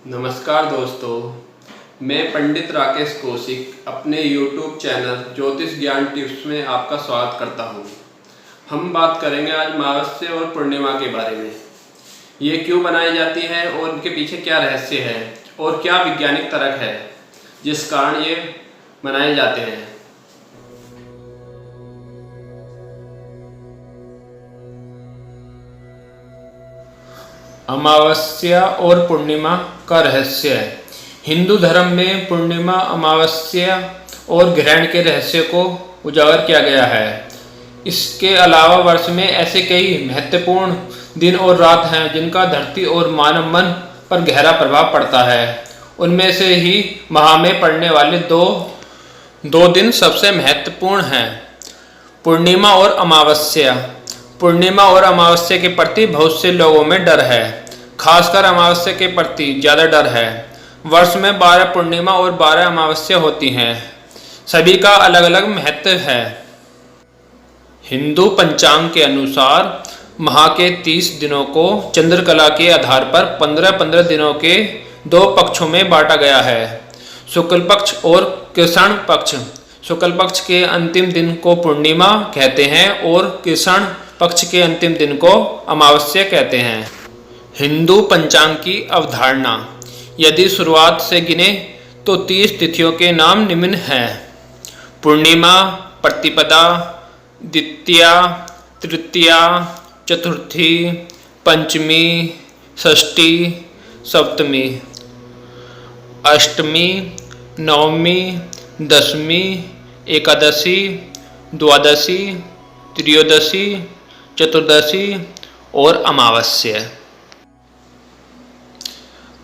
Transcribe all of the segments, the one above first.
नमस्कार दोस्तों, मैं पंडित राकेश कौशिक अपने YouTube चैनल ज्योतिष ज्ञान टिप्स में आपका स्वागत करता हूं। हम बात करेंगे आज अमावस्या और पूर्णिमा के बारे में। ये क्यों बनाई जाती है और इनके पीछे क्या रहस्य है और क्या वैज्ञानिक तर्क है जिस कारण ये मनाए जाते हैं। अमावस्या और पूर्णिमा का रहस्य है। हिंदू धर्म में पूर्णिमा, अमावस्या और ग्रहण के रहस्य को उजागर किया गया है। इसके अलावा वर्ष में ऐसे कई महत्वपूर्ण दिन और रात हैं जिनका धरती और मानव मन पर गहरा प्रभाव पड़ता है। उनमें से ही माह में पड़ने वाले दो दिन सबसे महत्वपूर्ण हैं, पूर्णिमा और अमावस्या। पूर्णिमा और अमावस्या के प्रति बहुत से लोगों में डर है, खासकर अमावस्या के प्रति ज़्यादा डर है। वर्ष में 12 पूर्णिमा और 12 अमावस्या होती हैं। सभी का अलग अलग महत्व है। हिंदू पंचांग के अनुसार माह के 30 दिनों को चंद्रकला के आधार पर 15-15 दिनों के 2 पक्षों में बांटा गया है, शुक्ल पक्ष और कृष्ण पक्ष। शुक्ल पक्ष के अंतिम दिन को पूर्णिमा कहते हैं और कृष्ण पक्ष के अंतिम दिन को अमावस्या कहते हैं। हिंदू पंचांग की अवधारणा, यदि शुरुआत से गिने तो 30 तिथियों के नाम निम्न हैं: पूर्णिमा, प्रतिपदा, द्वितीया, तृतीया, चतुर्थी, पंचमी, षष्ठी, सप्तमी, अष्टमी, नवमी, दशमी, एकादशी, द्वादशी, त्रयोदशी, चतुर्दशी और अमावस्या।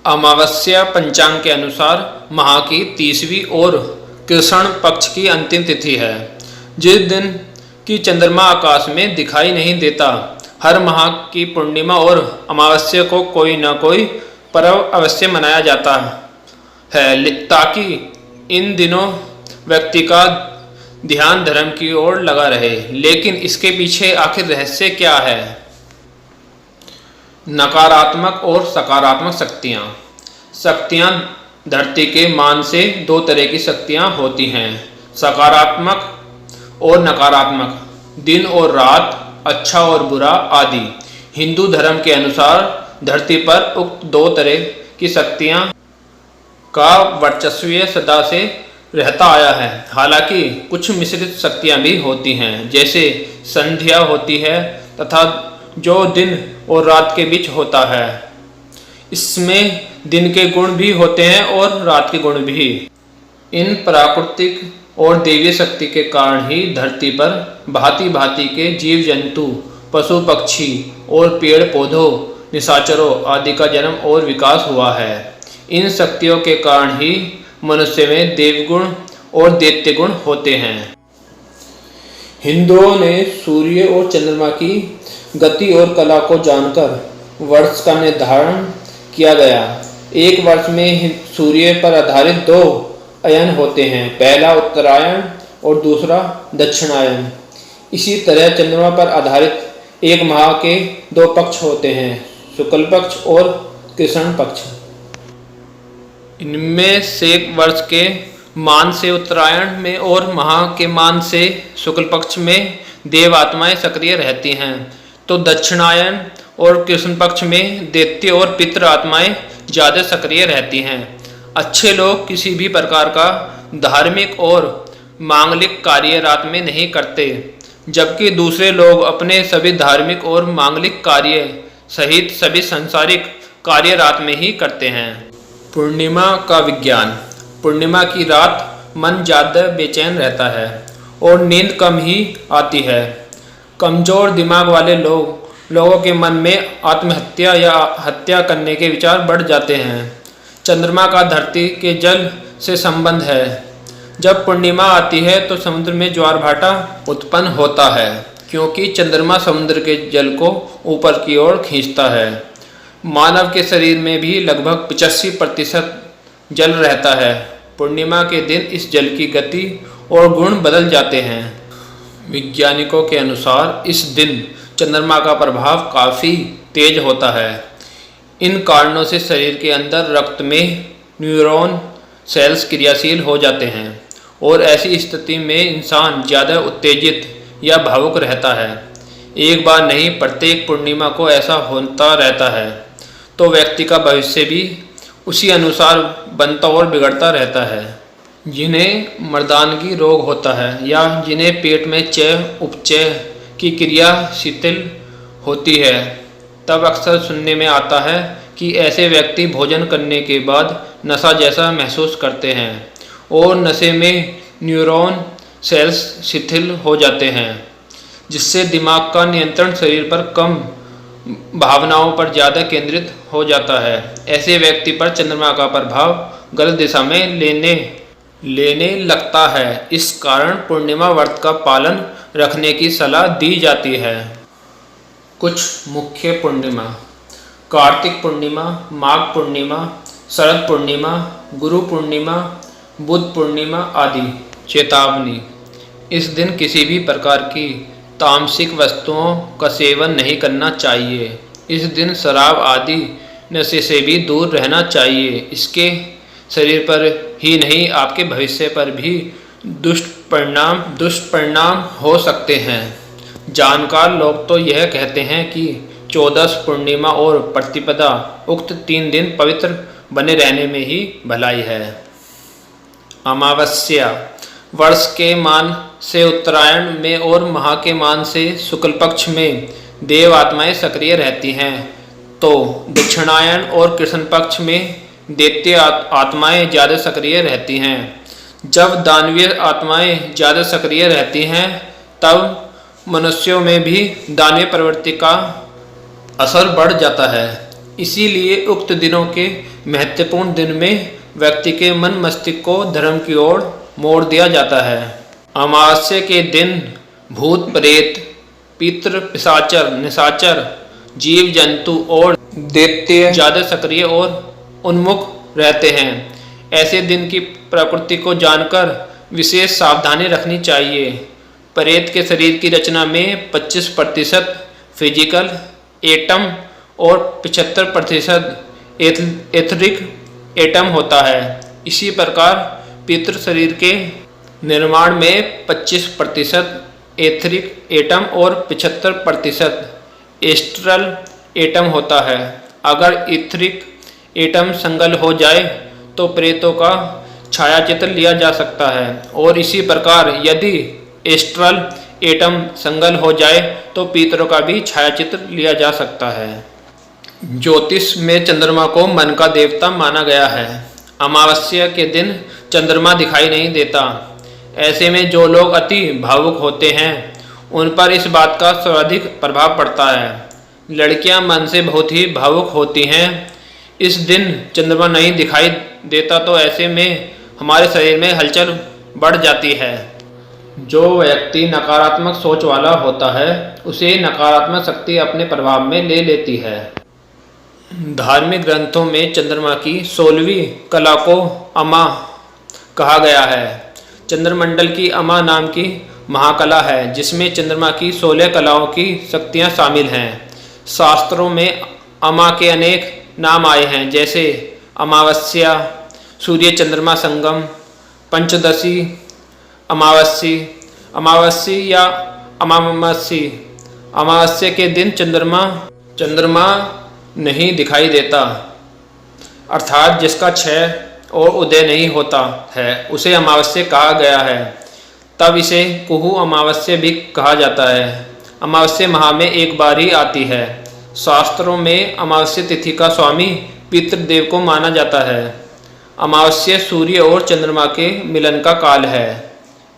अमावस्या पंचांग के अनुसार माह की 30वीं और कृष्ण पक्ष की अंतिम तिथि है, जिस दिन की चंद्रमा आकाश में दिखाई नहीं देता। हर माह की पूर्णिमा और अमावस्या को कोई न कोई पर्व अवश्य मनाया जाता है, ताकि इन दिनों व्यक्ति का ध्यान धर्म की ओर लगा रहे। लेकिन इसके पीछे आखिर रहस्य क्या है? नकारात्मक और सकारात्मक शक्तियाँ धरती के मान से 2 तरह की शक्तियाँ होती हैं, सकारात्मक और नकारात्मक, दिन और रात, अच्छा और बुरा आदि। हिंदू धर्म के अनुसार धरती पर उक्त 2 तरह की शक्तियाँ का वर्चस्व सदा से रहता आया है। हालांकि कुछ मिश्रित शक्तियाँ भी होती हैं, जैसे संध्या होती है तथा जो दिन और रात के बीच होता है। इसमें दिन के गुण भी होते हैं और रात के गुण भी। इन प्राकृतिक और दैवीय शक्ति के कारण ही धरती पर भांति भांति के जीव जंतु, पशु पक्षी और पेड़ पौधों, निशाचरों आदि का जन्म और विकास हुआ है। इन शक्तियों के कारण ही मनुष्य में देवगुण और दैत्य गुण होते हैं। हिंदुओं ने सूर्य और चंद्रमा की गति और कला को जानकर वर्ष का निर्धारण किया गया। एक वर्ष में सूर्य पर आधारित 2 अयन होते हैं, पहला उत्तरायण और दूसरा दक्षिणायन। इसी तरह चंद्रमा पर आधारित एक माह के 2 पक्ष होते हैं, शुक्ल पक्ष और कृष्ण पक्ष। इनमें से वर्ष के मान से उत्तरायण में और माह के मान से शुक्ल पक्ष में देव आत्माएं सक्रिय रहती हैं, तो दक्षिणायन और कृष्ण पक्ष में दैत्य और पितृ आत्माएं ज़्यादा सक्रिय रहती हैं। अच्छे लोग किसी भी प्रकार का धार्मिक और मांगलिक कार्य रात में नहीं करते, जबकि दूसरे लोग अपने सभी धार्मिक और मांगलिक कार्य सहित सभी सांसारिक कार्य रात में ही करते हैं। पूर्णिमा का विज्ञान। पूर्णिमा की रात मन ज़्यादा बेचैन रहता है और नींद कम ही आती है। कमज़ोर दिमाग वाले लोगों के मन में आत्महत्या या हत्या करने के विचार बढ़ जाते हैं। चंद्रमा का धरती के जल से संबंध है। जब पूर्णिमा आती है तो समुद्र में ज्वार भाटा उत्पन्न होता है, क्योंकि चंद्रमा समुद्र के जल को ऊपर की ओर खींचता है। मानव के शरीर में भी लगभग 85% जल रहता है। पूर्णिमा के दिन इस जल की गति और गुण बदल जाते हैं। वैज्ञानिकों के अनुसार इस दिन चंद्रमा का प्रभाव काफ़ी तेज होता है। इन कारणों से शरीर के अंदर रक्त में न्यूरॉन सेल्स क्रियाशील हो जाते हैं और ऐसी स्थिति में इंसान ज़्यादा उत्तेजित या भावुक रहता है। एक बार नहीं, प्रत्येक पूर्णिमा को ऐसा होता रहता है, तो व्यक्ति का भविष्य भी उसी अनुसार बनता और बिगड़ता रहता है। जिन्हें मर्दानगी रोग होता है या जिन्हें पेट में चय उपचय की क्रिया शिथिल होती है, तब अक्सर सुनने में आता है कि ऐसे व्यक्ति भोजन करने के बाद नशा जैसा महसूस करते हैं और नशे में न्यूरॉन सेल्स शिथिल हो जाते हैं, जिससे दिमाग का नियंत्रण शरीर पर कम, भावनाओं पर ज़्यादा केंद्रित हो जाता है। ऐसे व्यक्ति पर चंद्रमा का प्रभाव गलत दिशा में लेने लगता है। इस कारण पूर्णिमा व्रत का पालन रखने की सलाह दी जाती है। कुछ मुख्य पूर्णिमा: कार्तिक पूर्णिमा, माघ पूर्णिमा, शरद पूर्णिमा, गुरु पूर्णिमा, बुध पूर्णिमा आदि। चेतावनी: इस दिन किसी भी प्रकार की तामसिक वस्तुओं का सेवन नहीं करना चाहिए। इस दिन शराब आदि नशे से भी दूर रहना चाहिए। इसके शरीर पर ही नहीं, आपके भविष्य पर भी दुष्परिणाम हो सकते हैं। जानकार लोग तो यह कहते हैं कि 14 पूर्णिमा और प्रतिपदा उक्त 3 दिन पवित्र बने रहने में ही भलाई है। अमावस्या: वर्ष के मान से उत्तरायण में और माह के मान से शुक्ल पक्ष में देव आत्माएं सक्रिय रहती हैं, तो दक्षिणायन और कृष्ण पक्ष में दैत्य आत्माएं ज़्यादा सक्रिय रहती हैं। जब दानवीय आत्माएं ज़्यादा सक्रिय रहती हैं, तब मनुष्यों में भी दानवीय प्रवृत्ति का असर बढ़ जाता है। इसीलिए उक्त दिनों के महत्वपूर्ण दिन में व्यक्ति के मन मस्तिष्क को धर्म की ओर मोड़ दिया जाता है। अमावस्या के दिन भूत प्रेत, पितृ पिशाचर, निशाचर, जीव जंतु और दैत्य ज़्यादा सक्रिय और उन्मुख रहते हैं। ऐसे दिन की प्रकृति को जानकर विशेष सावधानी रखनी चाहिए। प्रेत के शरीर की रचना में 25% फिजिकल एटम और 75% एथरिक एटम होता है। इसी प्रकार पितृ शरीर के निर्माण में 25% एथरिक एटम और 75% एस्ट्रल एटम होता है। अगर एथरिक एटम संगल हो जाए तो प्रेतों का छायाचित्र लिया जा सकता है, और इसी प्रकार यदि एस्ट्रल एटम संगल हो जाए तो पितरों का भी छायाचित्र लिया जा सकता है। ज्योतिष में चंद्रमा को मन का देवता माना गया है। अमावस्या के दिन चंद्रमा दिखाई नहीं देता। ऐसे में जो लोग अति भावुक होते हैं उन पर इस बात का सर्वाधिक प्रभाव पड़ता है। लड़कियां मन से बहुत ही भावुक होती हैं। इस दिन चंद्रमा नहीं दिखाई देता तो ऐसे में हमारे शरीर में हलचल बढ़ जाती है। जो व्यक्ति नकारात्मक सोच वाला होता है उसे नकारात्मक शक्ति अपने प्रभाव में ले लेती है। धार्मिक ग्रंथों में चंद्रमा की 16वीं कला को अमा कहा गया है। चंद्रमंडल की अमा नाम की महाकला है, जिसमें चंद्रमा की 16 कलाओं की शक्तियां शामिल हैं। शास्त्रों में अमा के अनेक नाम आए हैं, जैसे अमावस्या, सूर्य चंद्रमा संगम, पंचदशी, अमावस्या या अमावस्या। अमावस्या के दिन चंद्रमा नहीं दिखाई देता, अर्थात जिसका क्षय और उदय नहीं होता है उसे अमावस्या कहा गया है। तब इसे कुहू अमावस्या भी कहा जाता है। अमावस्या माह में एक बार ही आती है। शास्त्रों में अमावस्या तिथि का स्वामी पितृदेव को माना जाता है। अमावस्या सूर्य और चंद्रमा के मिलन का काल है।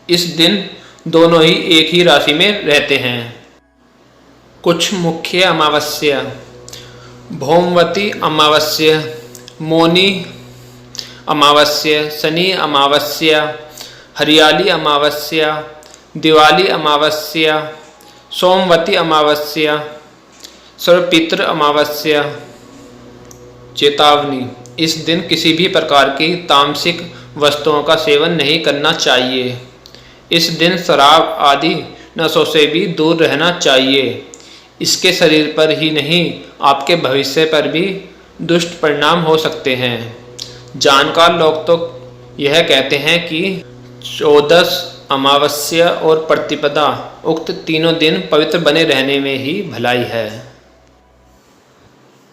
इस दिन दोनों ही एक ही राशि में रहते हैं। कुछ मुख्य अमावस्या: भौमवती अमावस्या, मौनी अमावस्या, शनि अमावस्या, हरियाली अमावस्या, दिवाली अमावस्या, सोमवती अमावस्या, सर्वपितृ अमावस्या। चेतावनी: इस दिन किसी भी प्रकार की तामसिक वस्तुओं का सेवन नहीं करना चाहिए। इस दिन शराब आदि नशों से भी दूर रहना चाहिए। इसके शरीर पर ही नहीं, आपके भविष्य पर भी दुष्ट परिणाम हो सकते हैं। जानकार लोग तो यह कहते हैं कि चौदस, अमावस्या और प्रतिपदा उक्त तीनों दिन पवित्र बने रहने में ही भलाई है।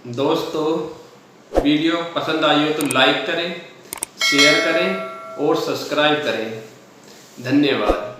दोस्तों, वीडियो पसंद आई हो तो लाइक करें, शेयर करें और सब्सक्राइब करें। धन्यवाद।